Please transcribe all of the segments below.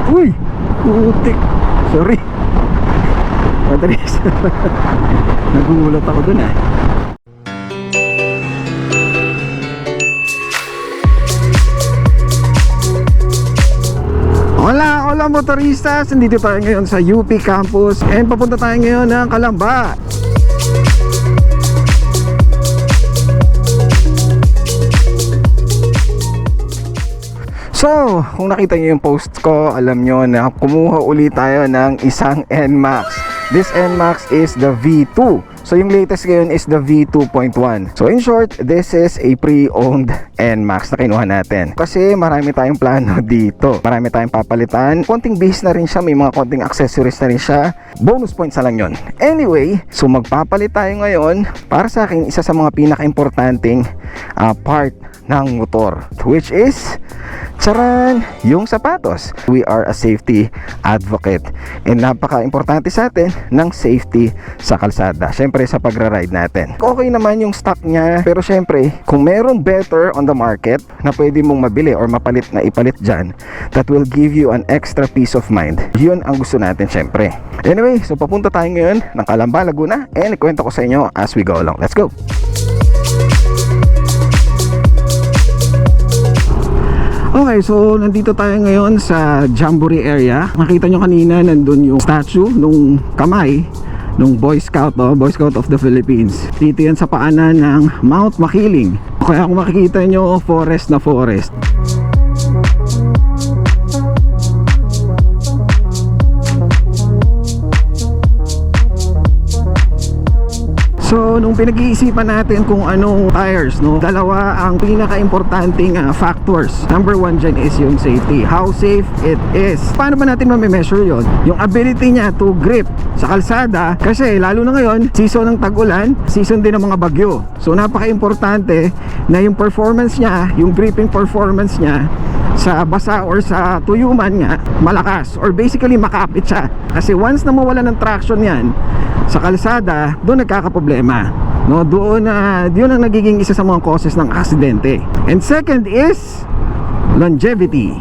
Uy! Putik! Sorry. Madalis. Nagulat ako dun ah. Hola motoristas! Nandito tayo ngayon sa UP Campus and papunta tayo ngayon ng Calamba. So, kung nakita nyo yung post ko, alam nyo na kumuha ulit tayo ng isang NMAX. This NMAX is the V2. So, yung latest ngayon is the V2.1. So, in short, this is a pre-owned NMAX na kinuha natin. Kasi marami tayong plano dito. Marami tayong papalitan. Konting base na rin siya. May mga konting accessories na rin siya. Bonus points na lang yun. Anyway, so magpapalit tayo ngayon. Para sa akin, isa sa mga pinaka-importanting part ng motor, which is charan, yung sapatos. We are a safety advocate and napaka-importante sa atin ng safety sa kalsada, syempre sa pagra-ride natin. Okay naman yung stock niya, pero syempre kung meron better on the market na pwede mong mabili or mapalit na ipalit dyan, that will give you an extra peace of mind. Yun ang gusto natin syempre. Anyway, so papunta tayo ngayon ng Calamba, Laguna, and ikwento ko sa inyo as we go along. Let's go! Okay, so nandito tayo ngayon sa Jamboree area. Nakita nyo kanina nandun yung statue nung kamay nung Boy Scout, Boy Scout of the Philippines. Dito yan sa paanan ng Mount Makiling. Kaya kung makikita nyo, forest na forest. So, nung pinag-iisipan natin kung anong tires, no, dalawa ang pinaka-importanting factors. Number one dyan is yung safety. How safe it is. Paano ba natin ma-measure yun? Yung ability niya to grip sa kalsada. Kasi lalo na ngayon, season ng tag-ulan, season din ng mga bagyo. So, napaka-importante na yung performance niya, yung gripping performance niya sa basa or sa tuyuman nga, malakas. Or basically, makapit siya. Kasi once na mawala ng traction yan sa kalsada, doon nagkakaproblema, no? Doon yun ang nagiging isa sa mga causes ng aksidente. And second is longevity.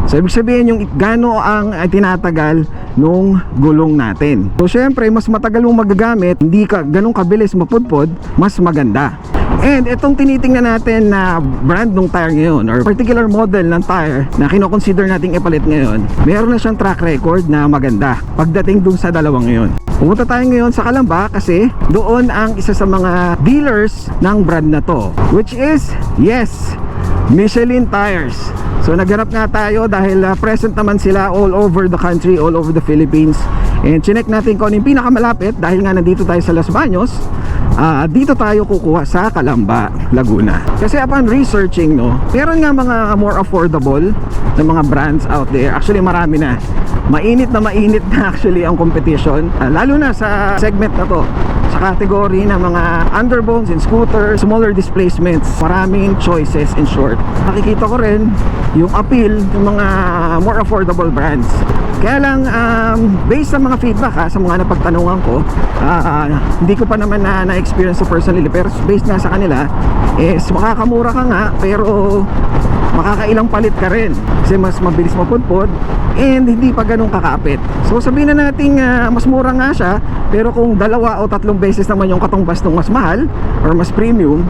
So ibig sabihin yung gaano ang tinatagal nung gulong natin. So syempre mas matagal mong magagamit, hindi ka ganun kabilis mapudpod, mas maganda. And itong tinitingnan natin na brand ng tire ngayon or particular model ng tire na kino-consider nating ipalit ngayon, meron na siyang track record na maganda pagdating dun sa dalawang ngayon. Pumunta tayo ngayon sa Calamba kasi doon ang isa sa mga dealers ng brand na to, which is, yes, Michelin Tires. So naghanap nga tayo dahil present naman sila all over the country, all over the Philippines. And chinek natin kung ano yung pinakamalapit dahil nga nandito tayo sa Los Baños. Dito tayo kukuha sa Calamba, Laguna. Kasi upon researching, no, meron nga mga more affordable na mga brands out there. Actually marami na. Mainit na actually ang competition, lalo na sa segment na to, sa category ng mga underbones and scooters, smaller displacements. Maraming choices in short. Nakikita ko rin yung appeal ng mga more affordable brands. Kaya lang based sa mga feedback sa mga napagtanungan ko, hindi ko pa naman na-experience personally, pero based nga sa kanila is makakamura ka nga pero makakailang palit ka rin kasi mas mabilis mapudpod and hindi pa ganun kakapit. So sabihin na natin mas mura nga siya, pero kung 2 o 3 beses naman yung katumbas ng mas mahal or mas premium,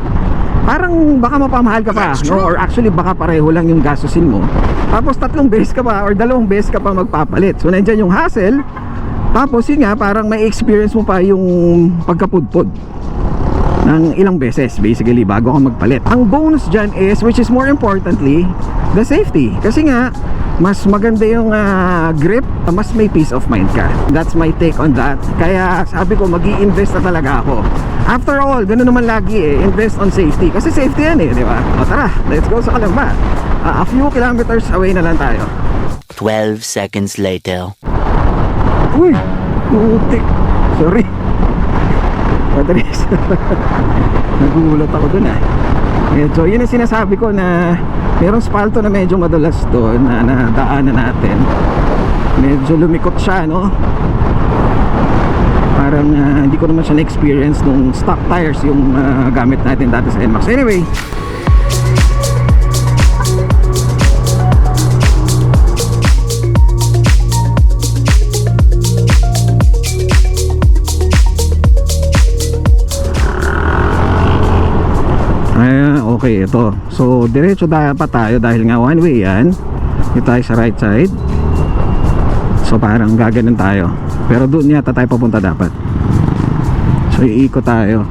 parang baka mapamahal ka pa, no? Or actually baka pareho lang yung gastusin mo, tapos 3 beses ka pa or 2 beses ka pa magpapalit. So nandyan yung hassle, tapos yun nga parang may experience mo pa yung pagkapudpod ng ilang beses basically bago ka magpalit. Ang bonus dyan is, which is more importantly, the safety. Kasi nga mas maganda yung grip, mas may peace of mind ka. That's my take on that. Kaya sabi ko mag-i-invest na talaga ako. After all, ganoon naman lagi invest on safety. Kasi safety yan di ba? O tara, let's go sa Calamba. A few kilometers away na lang tayo. 12 seconds later. Uy, putik. Sorry. Madalis. Nagulat ako dun Medyo, yun ang sinasabi ko na merong spalto na medyo madalas doon na nadaanan natin. Medyo lumikot siya, no? Parang hindi ko naman siya na-experience nung stock tires yung gamit natin dati sa NMAX. Anyway, Okay, ito. So, diretso dapat tayo dahil nga one way yan. Dito tayo sa right side. So, parang gaganon tayo. Pero doon yata tayo papunta dapat. So, iikot tayo.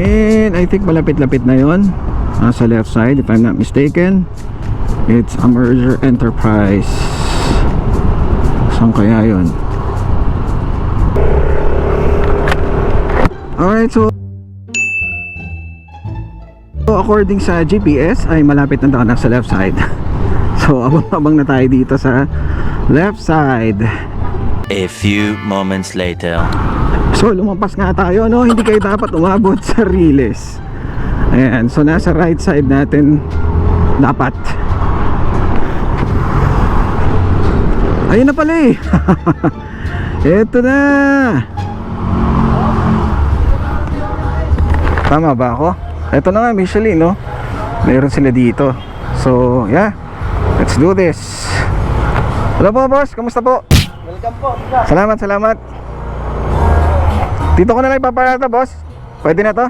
And I think malapit-lapit na yon. Sa left side, if I'm not mistaken, it's a merger enterprise. Saan kaya yon? Alright, so according sa GPS ay malapit na tayo sa left side. So abang-abang na tayo dito sa left side. A few moments later. So lumampas nga tayo, no? Hindi kayo dapat umabot sa Riles. Ayan, so nasa right side natin dapat. Ayun na pala eh. Eto na. Tama ba ako? Eto na nga, Michelin, no? Meron sila dito. So, yeah. Let's do this. Hello po, boss. Kamusta po? Welcome po. Salamat, salamat. Dito ko na lang ipaparata, boss. Pwede na to?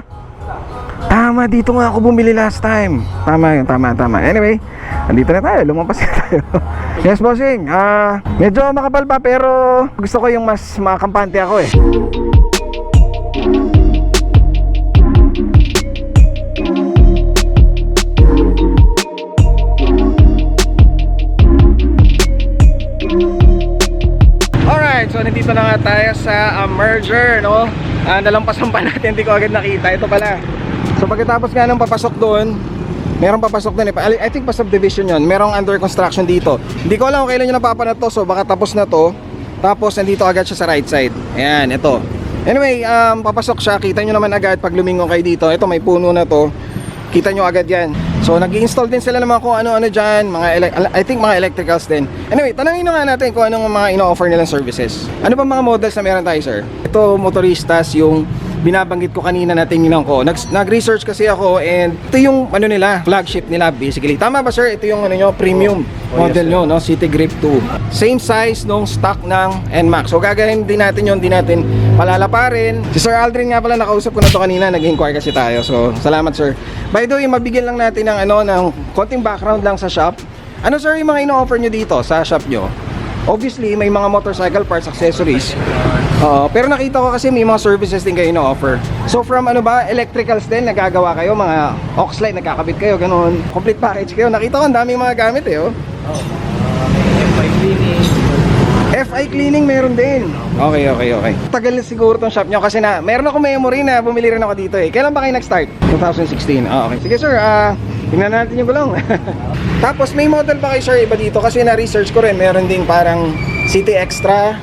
Tama, dito nga ako bumili last time. Tama yun, tama. Anyway, andito na tayo, lumampas na tayo. Yes, bossing. Medyo makapal pa pero gusto ko yung mas makampante ako eh. Alright, so nandito na nga tayo sa merger, no? Nalampasan pa natin, hindi ko agad nakita. Ito pala. So pagkatapos nga nung papasok doon, merong papasok doon eh. I think pa subdivision yun. Merong under construction dito. Hindi ko alam kung kailan nyo napapanat to. So baka tapos na to. Tapos nandito agad siya sa right side. Ayan, ito. Anyway, papasok siya. Kita nyo naman agad pag lumingon kayo dito. Ito, may puno na to. Kita nyo agad yan. So nag-i-install din sila naman kung ano-ano dyan. I think mga electricals din. Anyway, tanongin nga natin kung anong mga ino-offer nilang services. Ano ba mga models na meron tayo, sir? Ito, motoristas, yung binabanggit ko kanina na tingnan ko. Nag-research kasi ako and ito yung ano nila, flagship nila basically. Tama ba, sir? Ito yung ano nyo, premium model nyo, no? City Grip 2. Same size nung stock ng NMAX. So gagawin din natin yun, di natin palalaparin. Si Sir Aldrin nga pala, nakausap ko na to kanina, nag-inquire kasi tayo. So salamat, sir. By the way, mabigyan lang natin ng ano, ng konting background lang sa shop. Ano, sir, yung mga ino-offer nyo dito sa shop nyo? Obviously, may mga motorcycle parts, accessories. Pero nakita ko kasi may mga services din kayo na-offer. So from ano ba, electricals din, nagagawa kayo, mga aux light, nagkakabit kayo, ganun. Complete package kayo. Nakita ko, ang daming mga gamit eh, oh. FI cleaning. FI cleaning meron din. Okay. Tagal na siguro tong shop nyo kasi meron ako memory na bumili rin ako dito eh. Kailan ba kayo nag-start? 2016. Okay. Sige, sir, tingnan natin yung gulong. Tapos may model ba kayo, sir, iba dito? Kasi na-research ko rin, meron ding parang City Extra.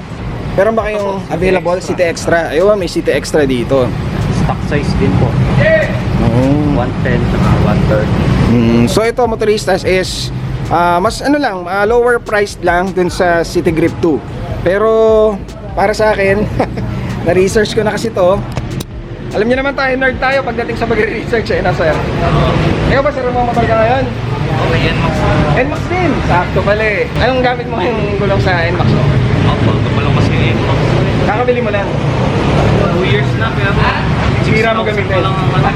Meron ba kayong available City Extra? Ayun, may City Extra dito. Stock size din po. 110 saka 130. So ito, motoristas is mas ano lang, lower priced lang dun sa City Grip 2. Pero para sa akin, na-research ko na kasi to. Alam niyo naman tayo, nerd tayo pagdating sa pag-research eh, na sir. Ikaw ba, sir, motor ka ngayon? Okay, NMAX. NMAX din, sakto pala eh. Anong gamit mo yung gulong sa NMAX mo? Ito pa lang kasi yung NMAX. Kakabili mo lang. 2 years na, pero Sira mo gamitin. lang ang ano.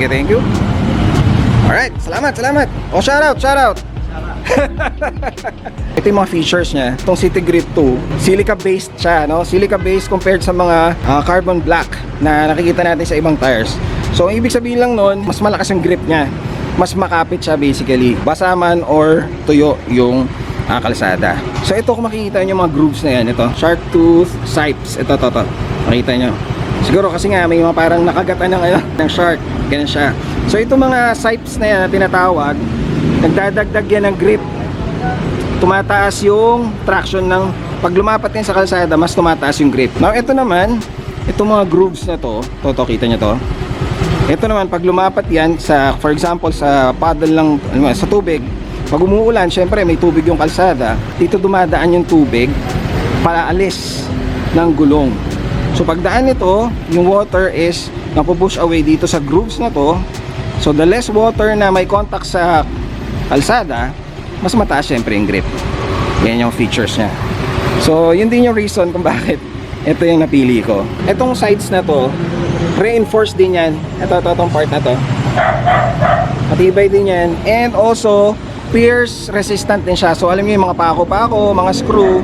Thank you. Alright, salamat. Oh, shout out. Ito yung mga features niya. Itong City Grip 2, silica based siya, no? Silica based compared sa mga carbon black na nakikita natin sa ibang tires. So, ang ibig sabihin lang nun, mas malakas yung grip niya. Mas makapit siya basically. Basa man or tuyo yung kalsada. So, ito kung makikita nyo mga grooves na yan. Ito, shark tooth, sipes. Ito. Makita nyo. Siguro kasi nga may mga parang nakagatan ng shark. Ganun siya. So, itong mga sipes na yan na tinatawag, nagdadagdag yan ng grip. Tumataas yung traction ng pag lumapat yan sa kalsada, mas tumataas yung grip. Now ito naman, itong mga grooves na to, kita nyo to. Ito naman pag lumapat yan sa, for example, sa paddle lang sa tubig, pag umuulan, syempre may tubig yung kalsada, dito dumadaan yung tubig paalis ng gulong. So pagdaan nito, yung water is napupush away dito sa grooves na to. So the less water na may contact sa kalsada, mas mataas syempre yung grip. Yan yung features niya. So yun din yung reason kung bakit ito yung napili ko. Itong sides na to, reinforced din yan. Itong part na to, matibay din yan. And also pierce resistant din siya. So alam niyo yung mga pako-pako, mga screw,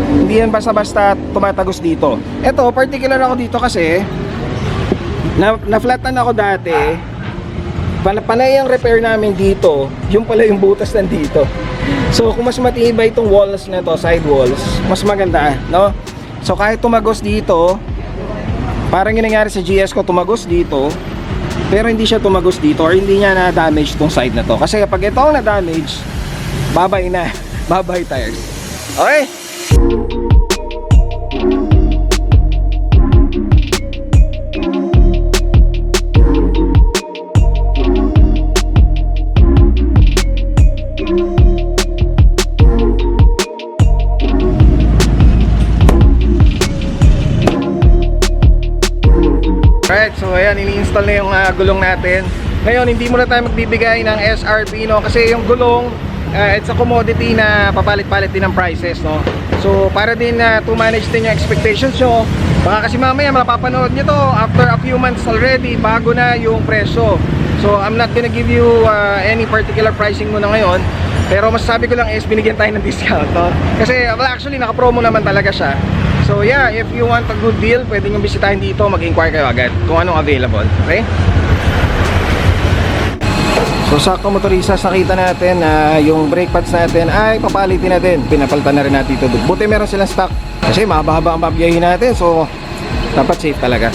hindi yan basta-basta tumatagos dito. Ito, particular ako dito kasi na-flatan ako dati. Panay ang repair namin dito, yung pala yung butas nandito. So kung mas matibay itong walls na to, side walls, mas maganda, no? So kahit tumagos dito, parang yung nangyari sa GS ko, tumagos dito, pero hindi siya tumagos dito or hindi niya na-damage tong side na to. Kasi kapag ito ang na-damage, babay na. Babay tires. Okay? Alright, so ayan, ini-install na yung gulong natin. Ngayon, hindi muna tayo magbibigay ng SRP, no? Kasi yung gulong, it's a commodity na papalit-palit din ng prices, no? So, para din to manage din yung expectations nyo, baka kasi mamaya mapapanood nyo to after a few months already, bago na yung presyo. So, I'm not gonna give you any particular pricing muna ngayon. Pero masasabi ko lang is binigyan tayo ng discount, no? Kasi, well, actually, naka-promo naman talaga siya. So yeah, if you want a good deal, pwede nyo bisitahin dito, mag-inquire kayo agad kung anong available. Okay? So sakto motorista, nakita natin na yung brake pads natin ay papalitin natin. Pinapalitan na rin natin ito. Buti meron silang stock kasi mahaba ang pabiyahin natin, so dapat safe talaga.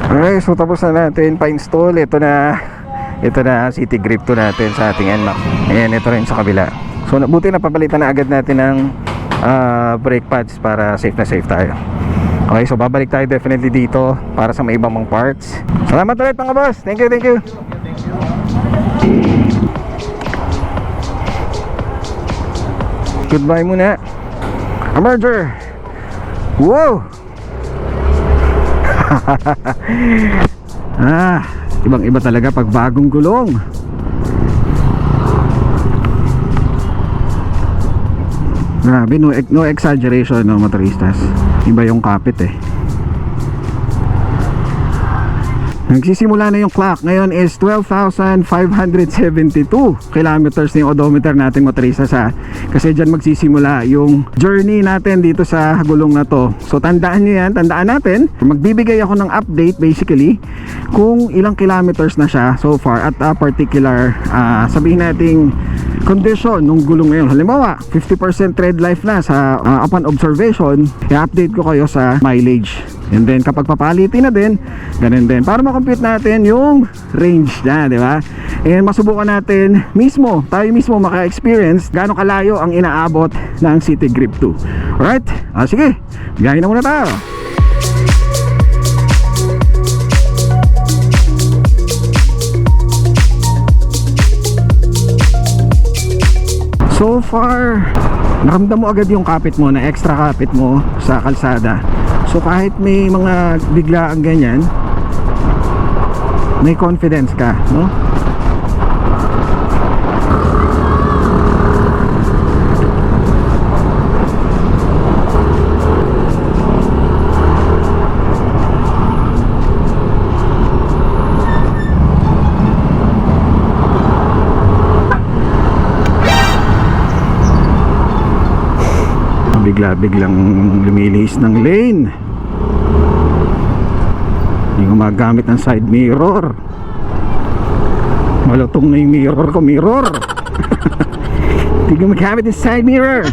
Okay, so tapos na natin pa-install. Ito na City Grip 2 natin sa ating NMAX. Ayan, ito rin sa kabila. So buti na papalitan na agad natin ng brake pads para safe na safe tayo. Okay, so babalik tayo definitely dito para sa may ibang mga parts. Salamat ulit mga boss. Thank you, thank you. Goodbye muna. A merger. Wow. Ibang iba talaga pag bagong gulong. Grabe, no exaggeration, no, motoristas. Iba yung kapit eh. Nagsisimula na yung clock. Ngayon is 12,572 kilometers na yung odometer natin, motoristas, ha. Kasi dyan magsisimula yung journey natin dito sa gulong na to. So tandaan nyo yan, tandaan natin. Magbibigay ako ng update basically kung ilang kilometers na siya so far at a particular sabihin nating condition ng gulong ngayon. Halimbawa 50% tread life na sa upon observation, i-update ko kayo sa mileage. And then kapag papalitin na din, ganun din para ma-compute natin yung range na, di ba? And masubukan natin mismo, tayo mismo maka-experience gaano kalayo ang inaabot ng City Grip 2. Alright? Sige, biyahin na muna tayo. So far, nakamdam mo agad yung kapit mo, na extra kapit mo sa kalsada. So kahit may mga biglaang ganyan, may confidence ka, no? Bigla-biglang lumilihis ng lane. Hindi gumagamit ng side mirror. Malutong na yung mirror ko, mirror. Hindi gumagamit ng side mirror.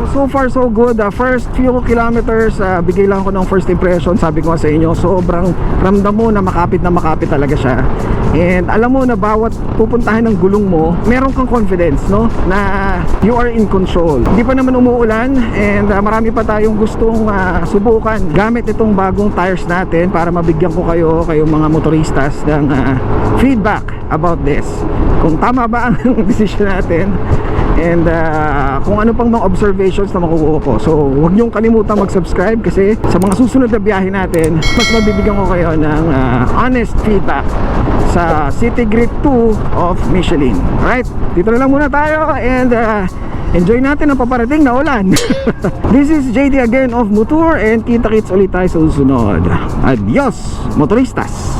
So so far so good. First few kilometers, bigay lang ako ng first impression. Sabi ko nga sa inyo, sobrang ramdam mo na makapit talaga siya. And alam mo na bawat pupuntahan ng gulong mo, meron kang confidence, no? Na you are in control. Hindi pa naman umuulan, and marami pa tayong gustong subukan gamit itong bagong tires natin para mabigyan ko kayong mga motoristas ng feedback about this. Kung tama ba ang decision natin, and kung ano pang mga observations na makukuha ko. So huwag niyong kalimutan mag-subscribe, kasi sa mga susunod na biyahe natin, mas mabibigyan ko kayo ng honest feedback sa City Grid 2 of Michelin. Alright, dito na lang muna tayo, and enjoy natin ang paparating na ulan. This is JD again of Motor, and kita-kits ulit tayo sa susunod. Adios, motoristas!